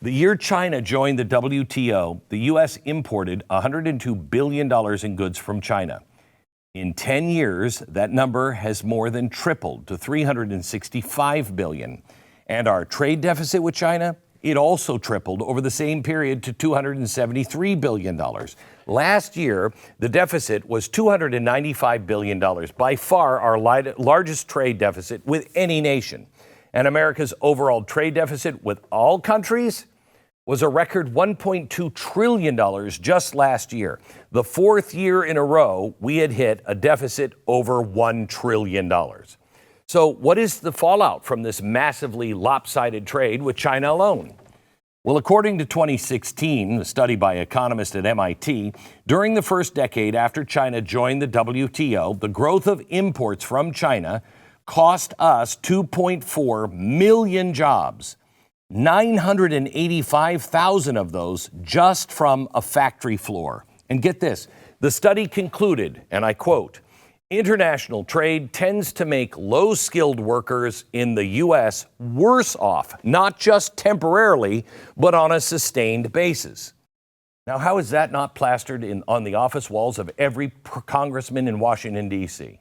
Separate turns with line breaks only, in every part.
The year China joined the WTO, the U.S. imported $102 billion in goods from China. In 10 years, that number has more than tripled to $365 billion. And our trade deficit with China, it also tripled over the same period to $273 billion. Last year, the deficit was $295 billion, by far our largest trade deficit with any nation. And America's overall trade deficit with all countries was a record $1.2 trillion just last year. The fourth year in a row, we had hit a deficit over $1 trillion. So what is the fallout from this massively lopsided trade with China alone? Well, according to 2016, a study by economists at MIT, during the first decade after China joined the WTO, the growth of imports from China cost us 2.4 million jobs, 985,000 of those just from a factory floor. And get this, the study concluded, and I quote, "International trade tends to make low-skilled workers in the U.S. worse off, not just temporarily, but on a sustained basis." Now, how is that not plastered on the office walls of every congressman in Washington, D.C.?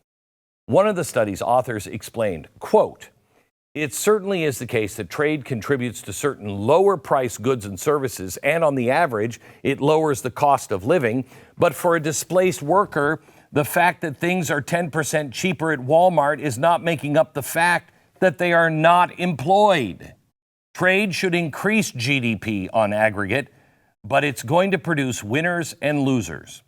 One of the study's authors explained, quote, "It certainly is the case that trade contributes to certain lower-priced goods and services, and on the average, it lowers the cost of living. But for a displaced worker, the fact that things are 10% cheaper at Walmart is not making up the fact that they are not employed. Trade should increase GDP on aggregate, but it's going to produce winners and losers."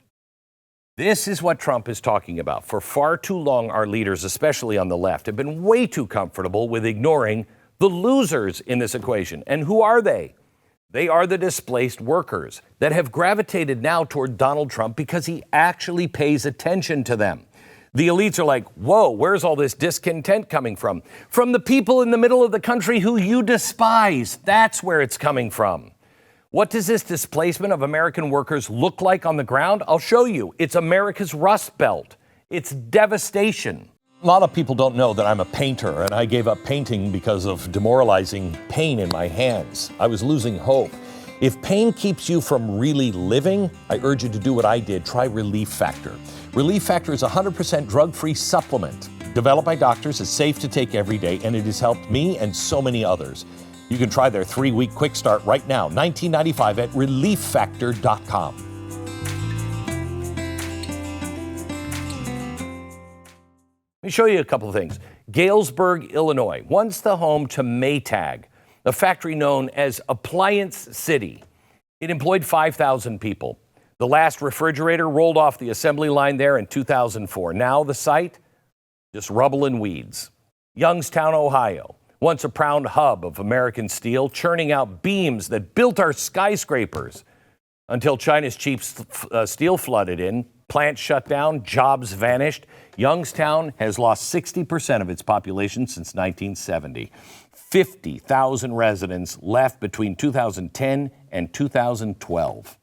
This is what Trump is talking about. For far too long, our leaders, especially on the left, have been way too comfortable with ignoring the losers in this equation. And who are they? They are the displaced workers that have gravitated now toward Donald Trump because he actually pays attention to them. The elites are like, whoa, where's all this discontent coming from? From the people in the middle of the country who you despise. That's where it's coming from. What does this displacement of American workers look like on the ground? I'll show you. It's America's Rust Belt. It's devastation. A lot of people don't know that I'm a painter, and I gave up painting because of demoralizing pain in my hands. I was losing hope. If pain keeps you from really living, I urge you to do what I did. Try Relief Factor. Relief Factor is a 100% drug-free supplement developed by doctors. It's safe to take every day, and it has helped me and so many others. You can try their 3-week quick start right now, $19.95 at relieffactor.com. Let me show you a couple of things. Galesburg, Illinois, once the home to Maytag, a factory known as Appliance City. It employed 5,000 people. The last refrigerator rolled off the assembly line there in 2004. Now the site, just rubble and weeds. Youngstown, Ohio, once a proud hub of American steel, churning out beams that built our skyscrapers until China's cheap steel flooded in. Plants shut down, jobs vanished. Youngstown has lost 60% of its population since 1970. 50,000 residents left between 2010 and 2012.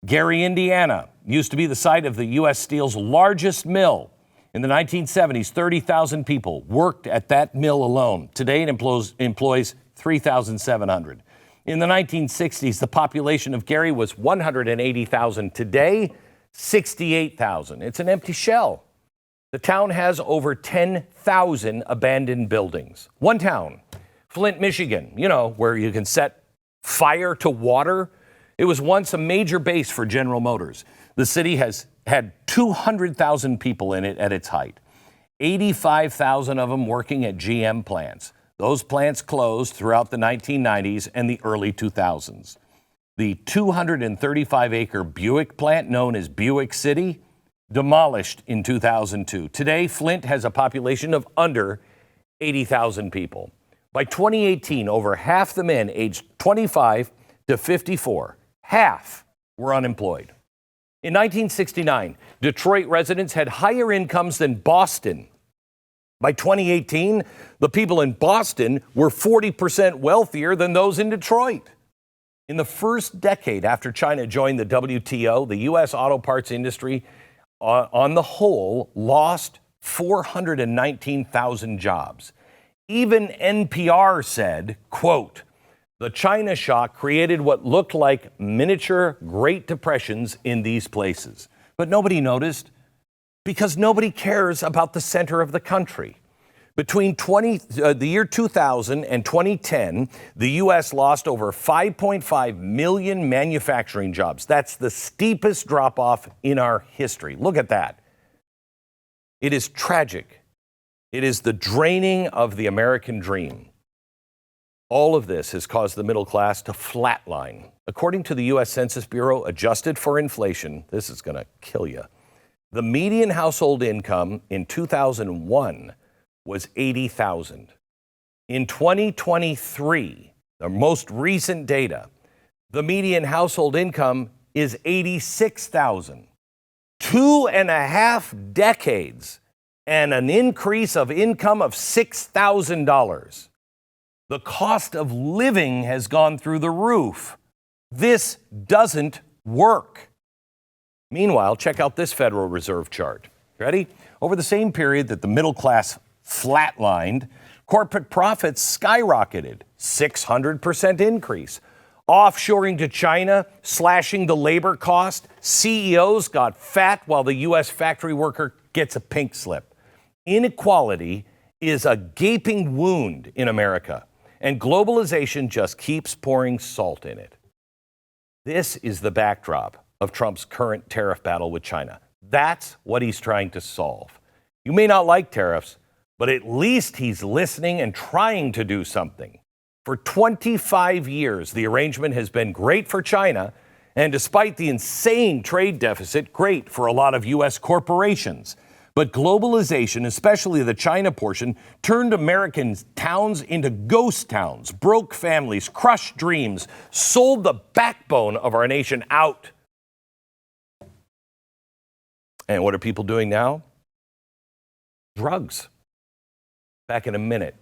Gary, Indiana, used to be the site of the U.S. Steel's largest mill. In the 1970s, 30,000 people worked at that mill alone. Today, it employs 3,700. In the 1960s, the population of Gary was 180,000. Today, 68,000. It's an empty shell. The town has over 10,000 abandoned buildings. One town, Flint, Michigan, where you can set fire to water. It was once a major base for General Motors. The city has had 200,000 people in it at its height, 85,000 of them working at GM plants. Those plants closed throughout the 1990s and the early 2000s. The 235-acre Buick plant known as Buick City demolished in 2002. Today, Flint has a population of under 80,000 people. By 2018, over half the men aged 25 to 54, half were unemployed. In 1969, Detroit residents had higher incomes than Boston. By 2018, the people in Boston were 40% wealthier than those in Detroit. In the first decade after China joined the WTO, the U.S. auto parts industry, on the whole, lost 419,000 jobs. Even NPR said, quote, The China shock created what looked like miniature Great Depressions in these places. But nobody noticed because nobody cares about the center of the country. Between the year 2000 and 2010, the U.S. lost over 5.5 million manufacturing jobs. That's the steepest drop-off in our history. Look at that. It is tragic. It is the draining of the American dream. All of this has caused the middle class to flatline. According to the U.S. Census Bureau, adjusted for inflation, this is going to kill you. The median household income in 2001 was $80,000. In 2023, the most recent data, the median household income is $86,000. 2.5 decades and an increase of income of $6,000. The cost of living has gone through the roof. This doesn't work. Meanwhile, check out this Federal Reserve chart. Ready? Over the same period that the middle class flatlined, corporate profits skyrocketed, 600% increase. Offshoring to China, slashing the labor cost, CEOs got fat while the U.S. factory worker gets a pink slip. Inequality is a gaping wound in America, and globalization just keeps pouring salt in it. This is the backdrop of Trump's current tariff battle with China. That's what he's trying to solve. You may not like tariffs, but at least he's listening and trying to do something. For 25 years, the arrangement has been great for China, and despite the insane trade deficit, great for a lot of U.S. corporations. But globalization, especially the China portion, turned American towns into ghost towns, broke families, crushed dreams, sold the backbone of our nation out. And what are people doing now? Drugs. Back in a minute.